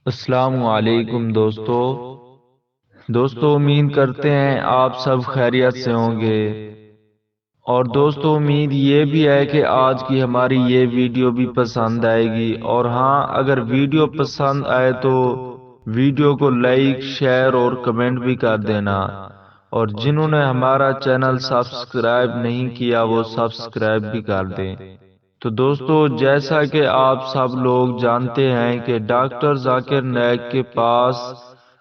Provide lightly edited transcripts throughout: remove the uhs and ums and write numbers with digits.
السلام علیکم دوستو امید کرتے ہیں آپ سب خیریت سے ہوں گے۔ اور دوستو امید یہ بھی ہے کہ آج کی ہماری یہ ویڈیو بھی پسند آئے گی، اور ہاں اگر ویڈیو پسند آئے تو ویڈیو کو لائک شیئر اور کمنٹ بھی کر دینا، اور جنہوں نے ہمارا چینل سبسکرائب نہیں کیا وہ سبسکرائب بھی کر دیں۔ تو دوستو جیسا کہ آپ سب لوگ جانتے ہیں کہ ڈاکٹر ذاکر نائک کے پاس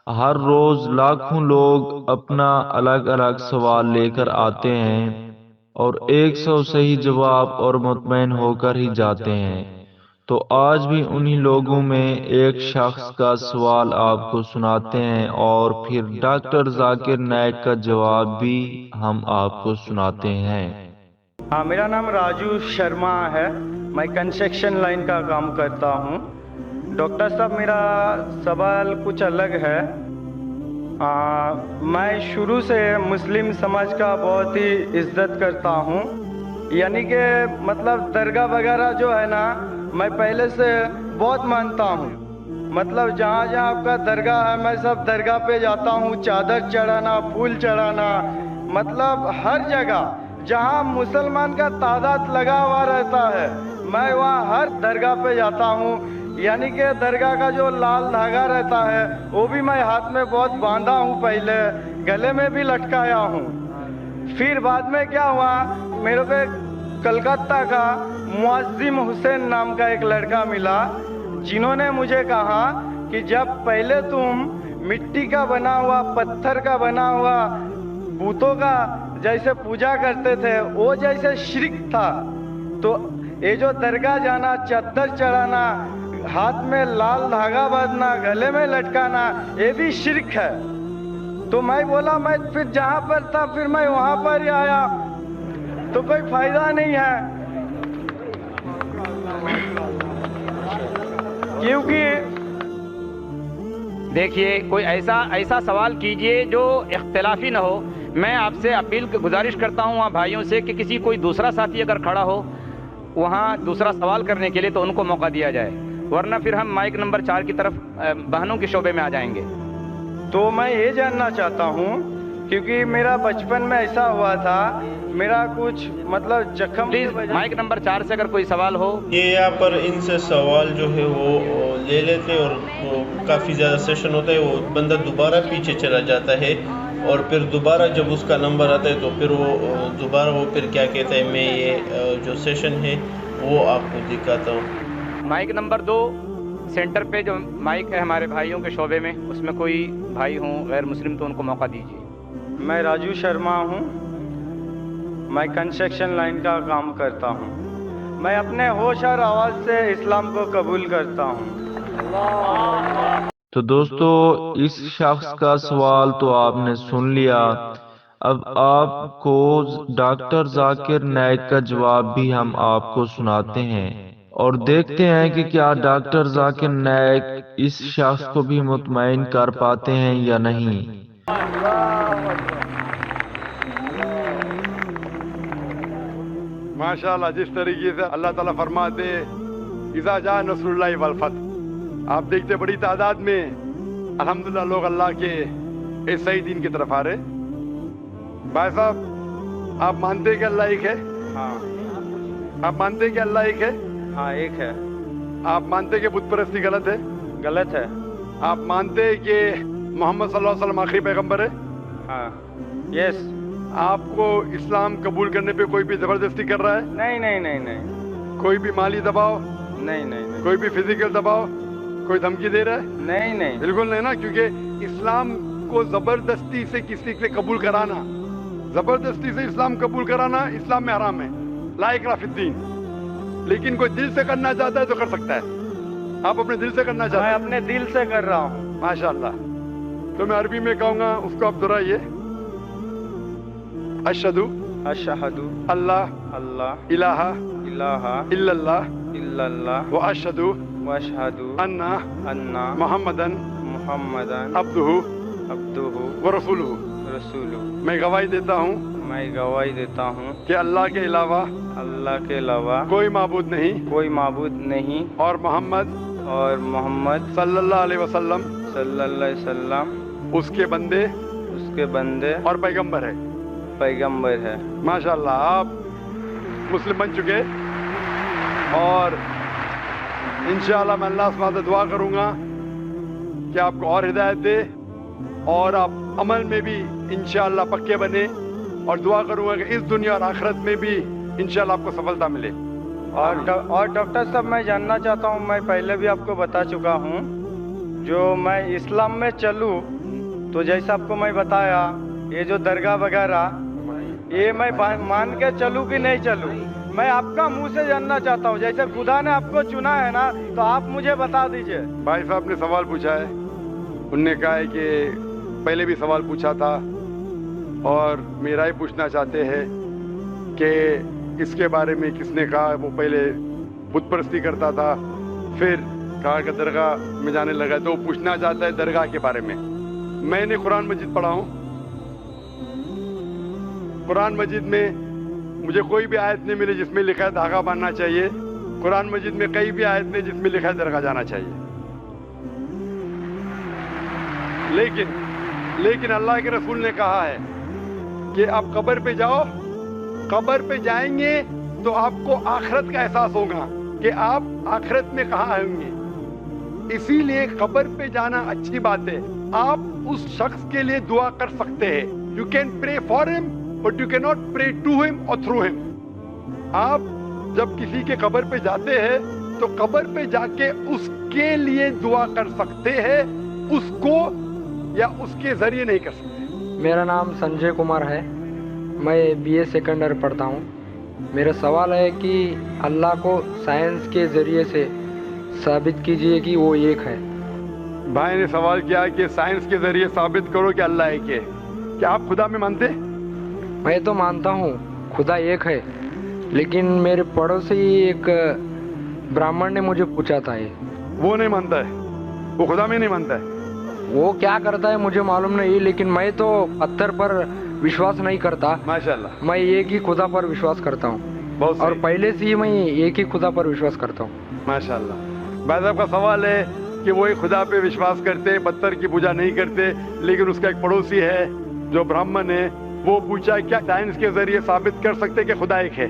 ہر روز لاکھوں لوگ اپنا الگ الگ سوال لے کر آتے ہیں، اور 100 صحیح جواب اور مطمئن ہو کر ہی جاتے ہیں۔ تو آج بھی انہی لوگوں میں ایک شخص کا سوال آپ کو سناتے ہیں، اور پھر ڈاکٹر ذاکر نائک کا جواب بھی ہم آپ کو سناتے ہیں۔ ہاں، میرا نام راجو شرما ہے، میں کنسٹرکشن لائن کا کام کرتا ہوں۔ ڈاکٹر صاحب، میرا سوال کچھ الگ ہے۔ میں شروع سے مسلم سماج کا بہت ہی عزت کرتا ہوں، یعنی کہ مطلب درگاہ وغیرہ جو ہے نا، میں پہلے سے بہت مانتا ہوں۔ مطلب جہاں جہاں آپ کا درگاہ ہے میں سب درگاہ پہ جاتا ہوں، چادر چڑھانا، پھول چڑھانا، مطلب ہر جگہ جہاں مسلمان کا تعداد لگا ہوا رہتا ہے میں وہاں ہر درگاہ پہ جاتا ہوں۔ یعنی کہ درگاہ کا جو لال دھاگا رہتا ہے وہ بھی میں ہاتھ میں بہت باندھا ہوں، پہلے گلے میں بھی لٹکایا ہوں۔ پھر بعد میں کیا ہوا، میرے کو کلکتہ کا معظم حسین نام کا ایک لڑکا ملا، جنہوں نے مجھے کہا کہ جب پہلے تم مٹی کا بنا ہوا، پتھر کا بنا ہوا بتوں کا جیسے پوجا کرتے تھے وہ جیسے شرک تھا، تو یہ جو درگاہ جانا، چادر چڑھانا، ہاتھ میں لال دھاگا باندھنا، گلے میں لٹکانا، یہ بھی شرک ہے۔ تو میں بولا میں پھر جہاں پر تھا پھر میں وہاں پر ہی آیا، تو کوئی فائدہ نہیں ہے، کیونکہ دیکھیے کوئی ایسا سوال کیجئے جو اختلافی نہ ہو۔ میں آپ سے گزارش کرتا ہوں وہاں بھائیوں سے کہ کسی کوئی دوسرا ساتھی اگر کھڑا ہو وہاں دوسرا سوال کرنے کے لیے تو ان کو موقع دیا جائے، ورنہ پھر ہم مائک نمبر 4 کی طرف بہنوں کے شعبے میں آ جائیں گے۔ تو میں یہ جاننا چاہتا ہوں، کیونکہ میرا بچپن میں ایسا ہوا تھا، میرا کچھ مطلب زخم پلیز مائک نمبر 4 سے اگر کوئی سوال ہو۔ یہ یہاں پر ان سے سوال جو ہے وہ لے لیتے، اور وہ کافی زیادہ سیشن ہوتا ہے، وہ بندہ دوبارہ پیچھے چلا جاتا ہے، اور پھر دوبارہ جب اس کا نمبر آتا ہے تو پھر وہ دوبارہ وہ پھر کیا کہتا ہے، میں یہ جو سیشن ہے وہ آپ کو دکھاتا ہوں۔ مائک نمبر 2 سینٹر پہ جو مائک ہے ہمارے بھائیوں کے شعبے میں، اس میں کوئی بھائی ہوں غیر مسلم تو ان کو موقع دیجیے۔ میں راجو شرما ہوں، میں کنسٹرکشن لائن کا کام کرتا ہوں، میں اپنے ہوش اور آواز سے اسلام کو قبول کرتا ہوں۔ تو دوستو اس شخص کا سوال تو آپ نے سن لیا، اب آپ کو ڈاکٹر ذاکر نائک کا جواب بھی ہم آپ کو سناتے ہیں، اور دیکھتے ہیں کہ کیا ڈاکٹر ذاکر نائک اس شخص کو بھی مطمئن کر پاتے ہیں یا نہیں۔ ماشاءاللہ، جس طریقے سے اللہ تعالیٰ فرماتے اذا جاء نصر اللہ والفتح، آپ دیکھتے بڑی تعداد میں الحمدللہ لوگ اللہ کے اس صحیح دین کی طرف آ رہے۔ بھائی صاحب، آپ مانتے کہ اللہ ایک ہے؟ ہاں آپ مانتے کہ اللہ ایک ہے؟ ہاں، ایک ہے۔ آپ مانتے کہ بت پرستی غلط ہے؟ غلط ہے۔ آپ مانتے کہ محمد صلی اللہ علیہ وسلم آخری پیغمبر ہے؟ ہاں، یس۔ آپ کو اسلام قبول کرنے پہ کوئی بھی زبردستی کر رہا ہے؟ نہیں نہیں نہیں نہیں کوئی بھی مالی دباؤ، نہیں نہیں کوئی بھی فزیکل دباؤ، کوئی دھمکی دے رہا ہے؟ نہیں نہیں۔ بالکل نہیں نا، کیونکہ اسلام کو زبردستی سے کسی سے قبول کرانا، زبردستی سے اسلام قبول کرانا اسلام میں حرام ہے، لا اکراہ فی الدین۔ لیکن کوئی دل سے کرنا چاہتا ہے تو کر سکتا ہے۔ آپ اپنے دل سے کرنا چاہتے میں ہیں؟ اپنے دل سے کر رہا ہوں۔ ماشاءاللہ۔ تو میں عربی میں کہوں گا، اس کو آپ دہرائیے۔ اشہدو اشہدو اللہ اللہ الہ الہ الا اللہ الا اللہ واشہدو واشہدو ان ان محمدن محمدن عبدہ عبدہ ورسولہ۔ رسولہ۔ میں گواہی دیتا ہوں میں گواہی دیتا ہوں کہ اللہ کے علاوہ اللہ کے علاوہ کوئی معبود نہیں، کوئی معبود نہیں، اور محمد اور محمد صلی اللہ علیہ وسلم صلی اللہ علیہ وسلم اس کے بندے اس کے بندے اور پیغمبر ہے. پیغمبر ہے. ماشاءاللہ آپ مسلم بن چکے اور انشاءاللہ میں اللہ سے دعا کروں گا کہ آپ کو اور ہدایت دے اور آپ عمل میں بھی انشاءاللہ پکے بنے اور دعا کروں گا کہ اس دنیا اور آخرت میں بھی انشاءاللہ آپ کو سفلتا ملے. اور ڈاکٹر صاحب میں جاننا چاہتا ہوں, میں پہلے بھی آپ کو بتا چکا ہوں, جو میں اسلام میں چلوں تو جیسا آپ کو میں بتایا یہ جو درگاہ وغیرہ یہ میں مان کے چلوں کہ نہیں چلوں, میں آپ کا منہ سے جاننا چاہتا ہوں. جیسے خدا نے آپ کو چنا ہے نا تو آپ مجھے بتا دیجئے. بھائی صاحب نے سوال پوچھا ہے, انہوں نے کہا ہے کہ پہلے بھی سوال پوچھا تھا اور میرا ہی پوچھنا چاہتے ہیں کہ اس کے بارے میں کس نے کہا. وہ پہلے بت پرستی کرتا تھا, پھر کہا کہ درگاہ میں جانے لگا, تو وہ پوچھنا چاہتا ہے درگاہ کے بارے میں. میں نے قرآن مجید پڑھا ہوں, قرآن مجید میں مجھے کوئی بھی آیت نہیں ملی جس میں لکھا ہے دھاگا باندھنا چاہیے. قرآن مجید میں کئی بھی آیت نہیں جس میں لکھا ہے درگاہ جانا چاہیے. لیکن اللہ کے رسول نے کہا ہے کہ آپ قبر پہ جاؤ, قبر پہ جائیں گے تو آپ کو آخرت کا احساس ہوگا کہ آپ آخرت میں کہاں آئیں گے. اسی لیے قبر پہ جانا اچھی بات ہے. آپ اس شخص کے لیے دعا کر سکتے ہیں. You can pray for him but you cannot pray to him اور تھرو ہم. آپ جب کسی کے قبر پہ جاتے ہیں تو قبر پہ جا کے اس کے لیے دعا کر سکتے ہیں, اس کو یا اس کے ذریعے نہیں کر سکتے. میرا نام سنجے کمار ہے, میں BA سیکنڈ ایئر پڑھتا ہوں. میرا سوال ہے کہ اللہ کو سائنس کے ذریعے سے ثابت کیجئے کہ وہ ایک ہے. بھائی نے سوال کیا کہ سائنس کے ذریعے ثابت کرو کہ اللہ ایک ہے. کیا آپ خدا میں مانتے؟ میں تو مانتا ہوں خدا ایک ہے, لیکن میرے پڑوسی ایک براہمن نے مجھے پوچھا تھا, وہ نہیں مانتا ہے, وہ خدا میں نہیں مانتا ہے. وہ کیا کرتا ہے مجھے معلوم نہیں, لیکن میں تو پتھر پر وشواس نہیں کرتا. ماشاءاللہ, میں ایک ہی خدا پر وشواس کرتا ہوں, بہت اور پہلے سے ہی میں ایک ہی خدا پر وشواس کرتا ہوں. ماشاءاللہ. بھائی صاحب کا سوال ہے کہ وہ ایک خدا پہ وشواس کرتے, پتھر کی پوجا نہیں کرتے, لیکن اس کا ایک پڑوسی ہے جو براہمن ہے, وہ پوچھا کیا سائنس کے ذریعے ثابت کر سکتے کہ خدا ایک ہے.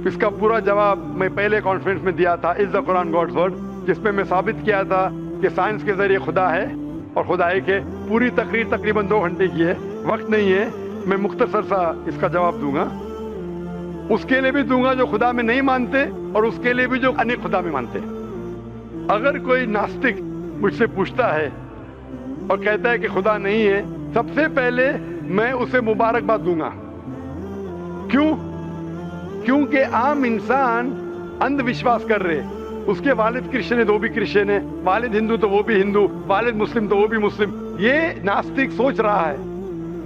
اس کا پورا جواب میں پہلے کانفرنس میں دیا تھا, از دا قرآن گاڈز ورڈ, جس پہ میں ثابت کیا تھا کہ سائنس کے ذریعے خدا ہے اور خدا ایک ہے. پوری تقریر تقریباً 2 گھنٹے کی ہے, وقت نہیں ہے, میں مختصر سا اس کا جواب دوں گا. اس کے لیے بھی دوں گا جو خدا میں نہیں مانتے اور اس کے لیے بھی جو انیک خدا میں مانتے. اگر کوئی ناستک مجھ سے پوچھتا ہے اور کہتا ہے کہ خدا نہیں ہے, سب سے پہلے میں اسے مبارکباد دوں گا. کیونکہ عام انسان اندھ وشواس کر رہے. اس کے والد کرسچن ہے تو وہ بھی کرسچن ہے, والد ہندو تو وہ بھی ہندو, والد مسلم تو وہ بھی مسلم. یہ ناستک سوچ رہا ہے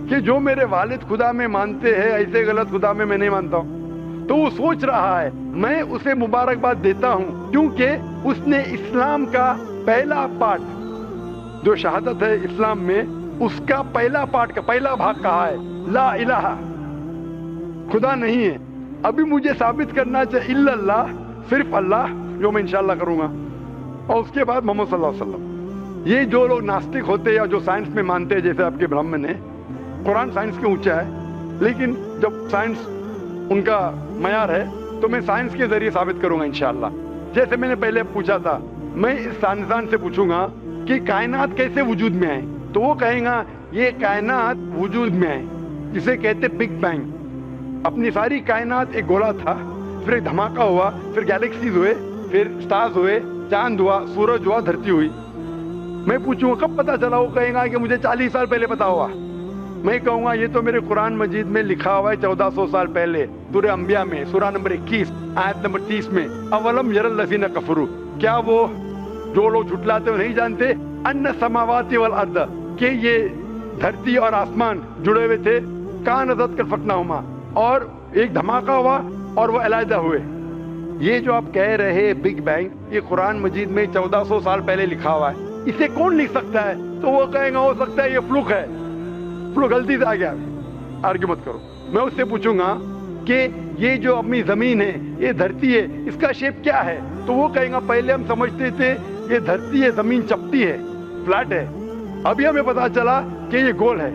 کہ جو میرے والد خدا میں مانتے ہیں ایسے غلط خدا میں نہیں مانتا ہوں. تو وہ سوچ رہا ہے, میں اسے مبارکباد دیتا ہوں کیونکہ اس نے اسلام کا پہلا پارٹ جو شہادت ہے اسلام میں, اس کا پہلا پارٹ کا پہلا بھاگ کہا ہے لا الہ, خدا نہیں ہے. ابھی مجھے ثابت کرنا چاہیے الا اللہ, صرف اللہ, جو میں انشاءاللہ کروں گا, اور اس کے بعد محمد صلی اللہ علیہ وسلم. یہ جو لوگ ناستک ہوتے یا جو سائنس میں مانتے ہیں, جیسے آپ کے براہمن ہیں, قرآن سائنس کے اونچا ہے, لیکن جب سائنس ان کا معیار ہے تو میں سائنس کے ذریعے ثابت کروں گا انشاءاللہ. جیسے میں نے پہلے پوچھا تھا, میں اس سائنسدان سے پوچھوں گا کہ کائنات کیسے وجود میں آئے, تو وہ کہیں گا یہ کائنات وجود میں آئے جسے کہتے بگ بینگ. اپنی ساری کائنات ایک گولا تھا, پھر ایک دھماکہ ہوا, پھر گیلیکسیز ہوئے, پھر سٹارز ہوئے, چاند ہوا, سورج ہوا, دھرتی ہوئی. میں پوچھوں گا کب پتا چلا, وہ کہیں گا کہ مجھے 40 سال پہلے پتا ہوا. میں کہوں گا یہ تو میرے قرآن مجید میں لکھا ہوا ہے 1400 سال پہلے, سورہ انبیاء میں, سورہ نمبر 21 آیت نمبر 30 میں, اولم یر الذین کفروا, کیا وہ جو لوگ جھٹلاتے ہیں نہیں جانتے, ان السماوات والارض, کہ یہ دھرتی اور آسمان جڑے ہوئے تھے, کانت کلفقناہما, اور ایک دھماکہ ہوا اور وہ علیحدہ ہوئے. یہ جو آپ کہہ رہے بگ بینگ, یہ قرآن مجید میں 1400 سال پہلے لکھا ہوا ہے, اسے کون لکھ سکتا ہے؟ تو وہ کہیں گا ہو سکتا ہے یہ فلوک ہے, فلوک غلطی سے آ گیا. آرگیو مت کرو. میں اس سے پوچھوں گا کہ یہ جو اپنی زمین ہے, یہ دھرتی ہے, اس کا شیپ کیا ہے؟ تو وہ کہیں گا پہلے ہم سمجھتے تھے ये धरती है, जमीन चपटी है, फ्लैट है। अभी हमें पता चला कि ये गोल है।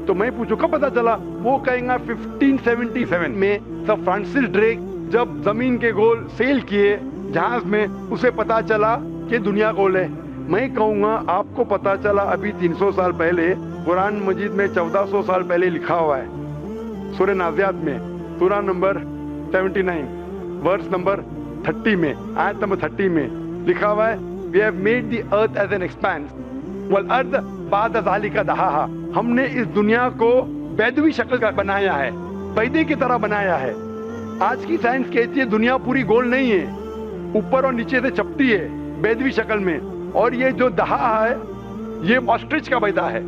तो मैं पूछूं कब पता चला? वो कहेंगे 1577 में सर फ्रांसिस ड्रेक जब जमीन के गोल सेल किए जहाज में, उसे पता चला कि दुनिया गोल है। मैं कहूँगा आपको पता चला अभी 300 साल पहले, कुरान मजीद में 1400 साल पहले लिखा हुआ है सूरह नाज़ियात में, सूरह नंबर 79 वर्स नंबर 30 में, आयत नंबर 30 में लिखा हुआ है, we have made the earth as an expanse वल अर्द बाद ज़ालिका दहाहा। हमने इस दुनिया को बैदवी शक्ल का बनाया है, पैदे की तरह बनाया है। आज की साइंस कहती है दुनिया पूरी गोल नहीं है, ऊपर और नीचे से चपटी है बैदवी शक्ल में। और ये जो दहा है ये ऑस्ट्रिच का बैदा है,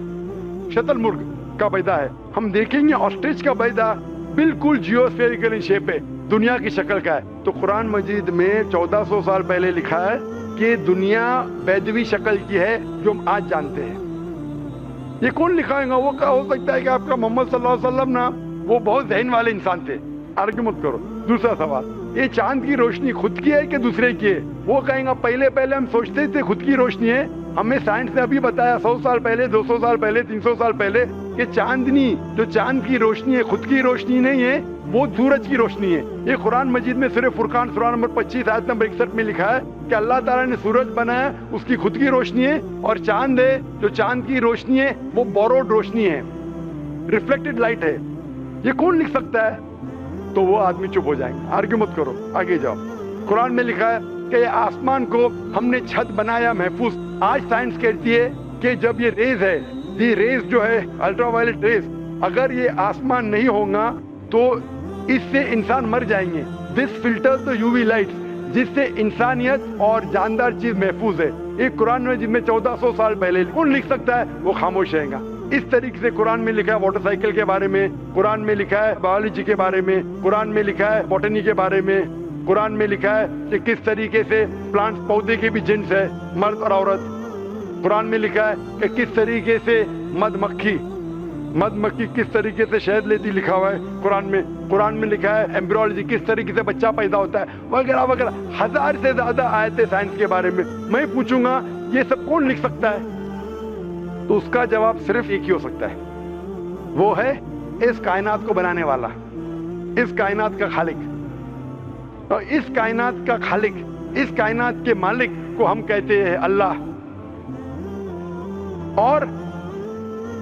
शतरमुर्ग का बैदा है। हम देखेंगे ऑस्ट्रिच का बैदा बिल्कुल जियोस्फेरिकल इन शेप है, दुनिया की शक्ल का है। तो कुरान मजीद में 1400 साल पहले लिखा है कि दुनिया बैदवी शक्ल की है जो हम आज जानते हैं। ये कौन लिखाएगा? वो क्या हो सकता है कि आपका मोहम्मद सल्लल्लाहु अलैहि वसल्लम ना वो बहुत ज़हन वाले इंसान थे। आर्ग्यू मत करो। दूसरा सवाल, ये चांद की रोशनी खुद की है कि दूसरे की है? वो कहेंगे पहले हम सोचते थे खुद की रोशनी है, हमें साइंस ने अभी बताया 100 साल पहले, 200 साल पहले, 300 साल पहले कि चांदनी जो चांद की रोशनी है खुद की रोशनी नहीं है, वो सूरज की रोशनी है। ये कुरान मजीद में सूरह फुरकान सूरह नंबर 25 आयत नंबर 61 में लिखा है कि अल्लाह ताला ने सूरज बनाया, उसकी खुद की रोशनी है, और चांद है जो चांद की रोशनी है वो बोरोड रोशनी है, रिफ्लेक्टेड लाइट है। ये कौन लिख सकता है? तो वो आदमी चुप हो जाएंगे। आर्ग्यू मत करो, आगे जाओ। कुरान में लिखा है कि आसमान को हमने छत बनाया महफूज। आज साइंस कहती है कि जब ये रेज है, ये रेज जो है अल्ट्रावायलेट रेज, अगर ये आसमान नहीं होगा तो इससे इंसान मर जाएंगे। This filters the UV lights, जिससे इंसानियत और जानदार चीज महफूज है। एक कुरान में जिसमें 1400 साल पहले कौन लिख सकता है? वो खामोश रहेगा। इस तरीके से कुरान में लिखा है मोटरसाइकिल के बारे में, कुरान में लिखा है बायोलॉजी के बारे में, कुरान में लिखा है बॉटनी के बारे में, कुरान में लिखा है कि किस तरीके से प्लांट्स पौधे के भी जिन्स है, मर्द और औरत। कुरान में लिखा है कि किस तरीके से मधमक्खी किस तरीके से शहद लेती, लिखा हुआ है कुरान में लिखा है एम्ब्रियोलॉजी, किस तरीके से बच्चा पैदा होता है, वगैरह वगैरह। 1000 से ज्यादा आयतें साइंस के बारे में। मैं पूछूंगा ये सब कौन लिख सकता है? तो उसका जवाब सिर्फ एक ही हो सकता है, वो है इस कायनात को बनाने वाला, इस कायनात का खालिक। और इस कायनात का खालिक, इस कायनात के मालिक को हम कहते हैं अल्लाह। और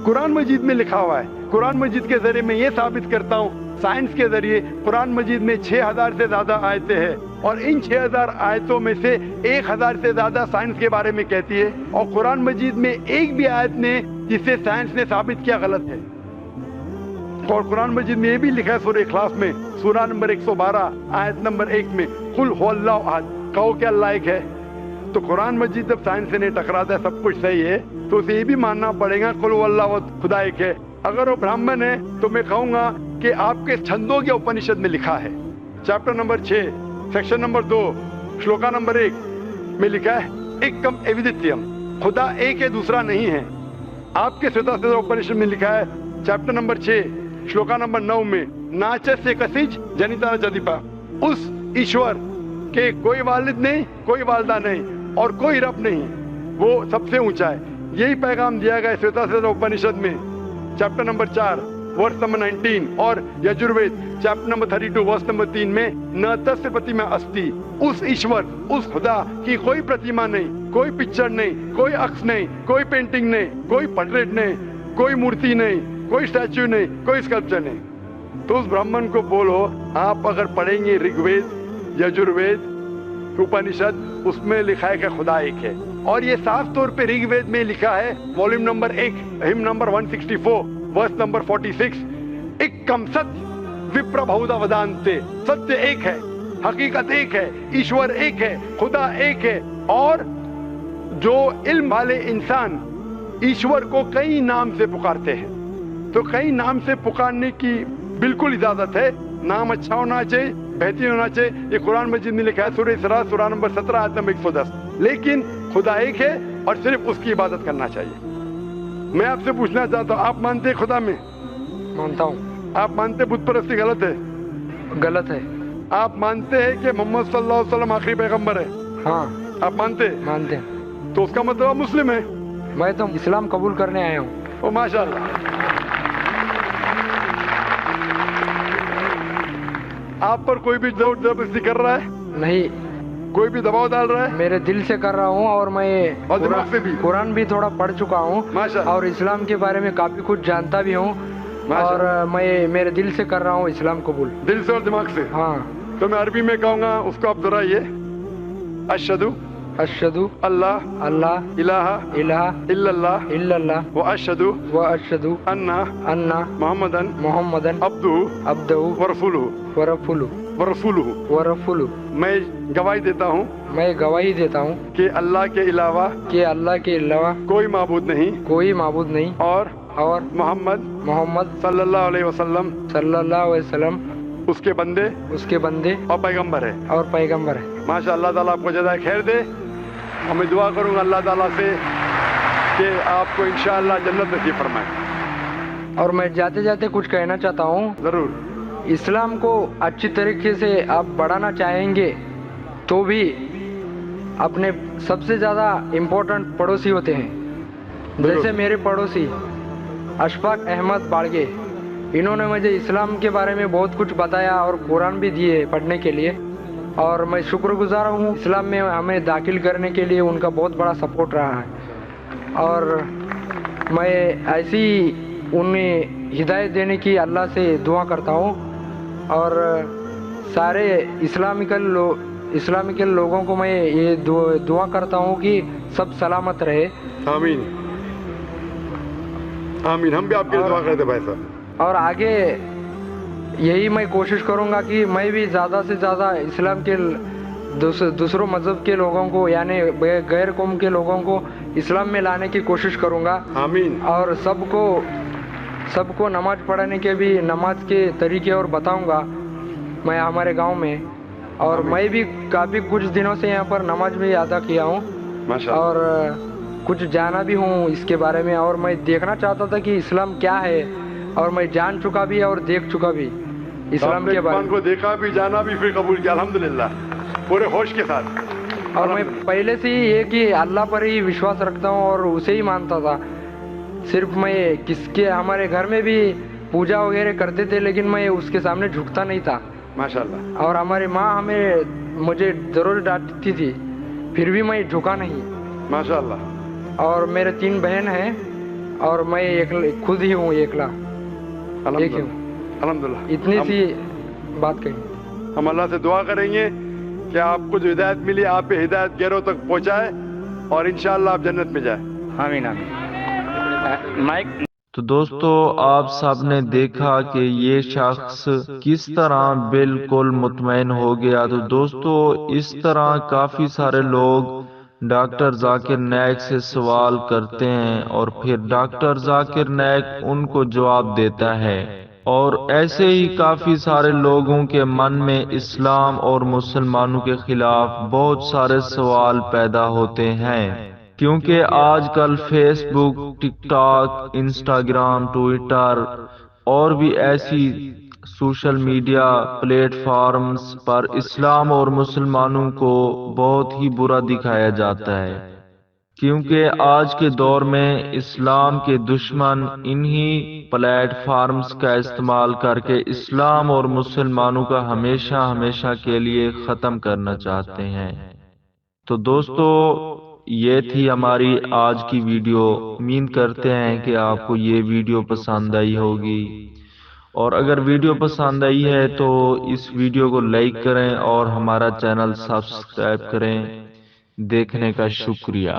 कुरान मजीद में लिखा हुआ है, कुरान मजीद के जरिए मैं ये साबित करता हूँ, साइंस के जरिए कुरान मजीद में 6000 से ज्यादा आयतें हैं, और इन 6000 आयतों में से 1000 से ज्यादा साइंस के बारे में कहती है। और कुरान मजीद में एक भी आयत ने जिसे साइंस ने साबित किया गलत है। और कुरान मजीद में ये भी लिखा है सूरह इखलास में, सूरह नंबर 112 आयत नंबर 1 में, कुल हुवल्लाहु अहद, कहो कि अल्लाह एक है। तो कुरान मजीद जब साइंस से नहीं टकराता है, सब कुछ सही है, तो उसे ये भी मानना पड़ेगा कुल हुवल्लाहु अहद, खुदा एक है। अगर वो ब्राह्मण है तो मैं कहूंगा कि आपके छंदों के उपनिषद में लिखा है, chapter number 6 section number 2 shloka number 1 में लिखा है एकम एविदित्यम, खुदा एक है दूसरा नहीं है। आपके श्वेता उपनिषद में लिखा है चैप्टर नंबर 6 श्लोका नंबर 9 में, नाचस्य कसिज जनिता जदीपा, उस ईश्वर के कोई वालिद नहीं, कोई वालदा नहीं और कोई रब नहीं, वो सबसे ऊंचा है। यही पैगाम दिया गया श्वेता उपनिषद में चैप्टर नंबर 4 वर्स नंबर 19, और Yajurveda chapter number 32 verse number 3 में, न तस्य प्रतिमा अस्ति, उस ईश्वर, उस खुदा की कोई प्रतिमा नहीं, कोई पिक्चर नहीं, कोई अक्स नहीं, कोई पेंटिंग नहीं, कोई पोर्ट्रेट नहीं, कोई मूर्ति नहीं, कोई स्टैच्यू नहीं, कोई स्कल्पचर नहीं। तो उस ब्राह्मण को बोलो, आप अगर पढ़ेंगे ऋग्वेद, यजुर्वेद, उपनिषद, उसमें लिखा है कि खुदा एक है। और ये साफ तौर पे ऋग्वेद में लिखा है, volume number 1 hymn number 164 verse number 46, एकम सत्य विप्र बहुधा वदान्ते, सत्य एक है, हकीकत एक है, ईश्वर एक है, खुदा एक है। और जो इल्म वाले इंसान ईश्वर को कई नाम से पुकारते हैं, तो कई नाम से पुकारने की बिल्कुल इजाजत है। नाम अच्छा होना चाहिए, बेहतरीन होना चाहिए। ये कुरान मजीद में लिखा है सूरह इसरा सूरह नंबर 17 आयत नंबर 110। लेकिन खुदा एक है और सिर्फ उसकी इबादत करना चाहिए। मैं आपसे पूछना चाहता हूँ, आप मानते हैं खुदा में? मानता हूँ। आप मानते बुत परस्ती गलत है? गलत है। आप मानते हैं कि मोहम्मद सल्लल्लाहु अलैहि वसल्लम आखिरी पैगंबर है? हाँ। आप मानते हैं? मानते हैं। तो उसका मतलब आप मुस्लिम हैं। मैं तो इस्लाम कबूल करने आया हूँ। ओ माशाल्लाह। आप पर कोई भी जोर जबरदस्ती कर रहा है? नहीं, कोई भी दबाव डाल रहा है? मेरे दिल से कर रहा हूँ और मैं और दिमाग से भी? कुरान भी थोड़ा पढ़ चुका हूँ माशाल्लाह। और इस्लाम के बारे में काफी कुछ जानता भी हूँ और माशाल्लाह। मैं मेरे दिल से कर रहा हूँ इस्लाम कबूल। दिल से और दिमाग से? हाँ। तो मैं अरबी में कहूँगा, उसको आप दोहराइए। अशहदु अशहदु अल्लाह अल्लाह इलाहा इलाहा इल्लल्लाह इल्लल्लाह व अशहदु व अशहदु अन्ना अन्ना मुहम्मदन मोहम्मदन अब्दुहु अब्दहु व रसूलुहु व रसूलुहु व रसूलुहु। व रसूलुहु। मैं गवाही देता हूँ मैं गवाही देता हूँ कि अल्लाह के अलावा कि अल्लाह के अलावा कोई माबूद नहीं कोई माबूद नहीं और और मोहम्मद सल्लल्लाहु अलैहि वसल्लम वसल्लम उसके बंदे उसके बंदे और पैगंबर है। और पैगंबर है। माशा अल्लाह ताला आपको जज़ाए खैर दे। और मैं दुआ करूँगा अल्लाह ताला से कि आपको इंशाअल्लाह जन्नत नसीब फरमाए। और मैं जाते जाते कुछ कहना चाहता हूँ, ज़रूर। इस्लाम को अच्छी तरीके से आप बढ़ाना चाहेंगे तो भी अपने सबसे ज़्यादा इम्पोर्टेंट पड़ोसी होते हैं। जैसे मेरे पड़ोसी अशफाक अहमद बाड़गे, इन्होंने मुझे इस्लाम के बारे में बहुत कुछ बताया और कुरान भी दिए पढ़ने के लिए और मैं शुक्रगुजार हूँ। इस्लाम में हमें दाखिल करने के लिए उनका बहुत बड़ा सपोर्ट रहा है और मैं ऐसी उन्हें हिदायत देने की अल्लाह से दुआ करता हूँ और सारे इस्लामिकल लोगों को मैं ये दुआ करता हूँ कि सब सलामत रहे। आमीन आमीन। हम भी आपके लिए दुआ करते भाई साहब। और आगे यही मैं कोशिश करूंगा कि मैं भी ज़्यादा से ज़्यादा इस्लाम के दूसरों मज़हब के लोगों को यानी गैर कौम के लोगों को इस्लाम में लाने की कोशिश करूंगा। आमीन। और सबको नमाज पढ़ने के भी नमाज के तरीके और बताऊंगा मैं हमारे गांव में। और मैं भी काफ़ी कुछ दिनों से यहाँ पर नमाज भी अदा किया हूँ माशाअल्लाह। और कुछ जाना भी हूँ इसके बारे में और मैं देखना चाहता था कि इस्लाम क्या है और मैं जान चुका भी और देख चुका भी इस्लाम के बारे में। को देखा भी, जाना भी, फिर कबूल किया अल्हम्दुलिल्लाह पूरे होश के साथ। और मैं पहले से ही ये कि अल्लाह पर ही विश्वास रखता हूँ और उसे ही मानता था। सिर्फ मैं हमारे घर में भी पूजा वगैरह करते थे लेकिन मैं उसके सामने झुकता नहीं था माशाअल्लाह। और हमारी माँ मुझे जरूर डांटती थी फिर भी मैं झुका नहीं माशाअल्लाह। और मेरे 3 बहन हैं और मैं खुद ही हूँ एकला। अल्हम्दुलिल्लाह। इतनी सी बात कही। हम अल्लाह से दुआ करेंगे कि आपको जो हिदायत मिली आप पे हिदायत गैरों तक पहुँचाए और इंशाअल्लाह आप जन्नत में जाए। आमीन आमीन। माइक। तो दोस्तों आप सबने देखा कि ये शख्स किस तरह बिल्कुल मुतमईन हो गया। तो दोस्तों इस तरह काफी सारे लोग डॉक्टर जाकिर नाइक से सवाल करते हैं और फिर डॉक्टर जाकिर नाइक उनको जवाब देता है और ऐसे ही काफी सारे लोगों के मन में इस्लाम और मुसलमानों के खिलाफ बहुत सारे सवाल पैदा होते हैं क्योंकि आजकल फेसबुक, टिकटॉक, इंस्टाग्राम, ट्विटर और भी ऐसी सोशल मीडिया प्लेटफॉर्म्स पर इस्लाम और मुसलमानों को बहुत ही बुरा दिखाया जाता है क्योंकि आज के दौर में इस्लाम के दुश्मन इन्हीं प्लेटफॉर्म्स का इस्तेमाल करके इस्लाम और मुसलमानों का हमेशा हमेशा के लिए ख़त्म करना चाहते हैं। तो दोस्तों ये थी हमारी आज की वीडियो। उम्मीद करते हैं कि आपको ये वीडियो पसंद आई होगी और अगर वीडियो पसंद आई है तो इस वीडियो को लाइक करें और हमारा चैनल सब्सक्राइब करें। देखने का शुक्रिया।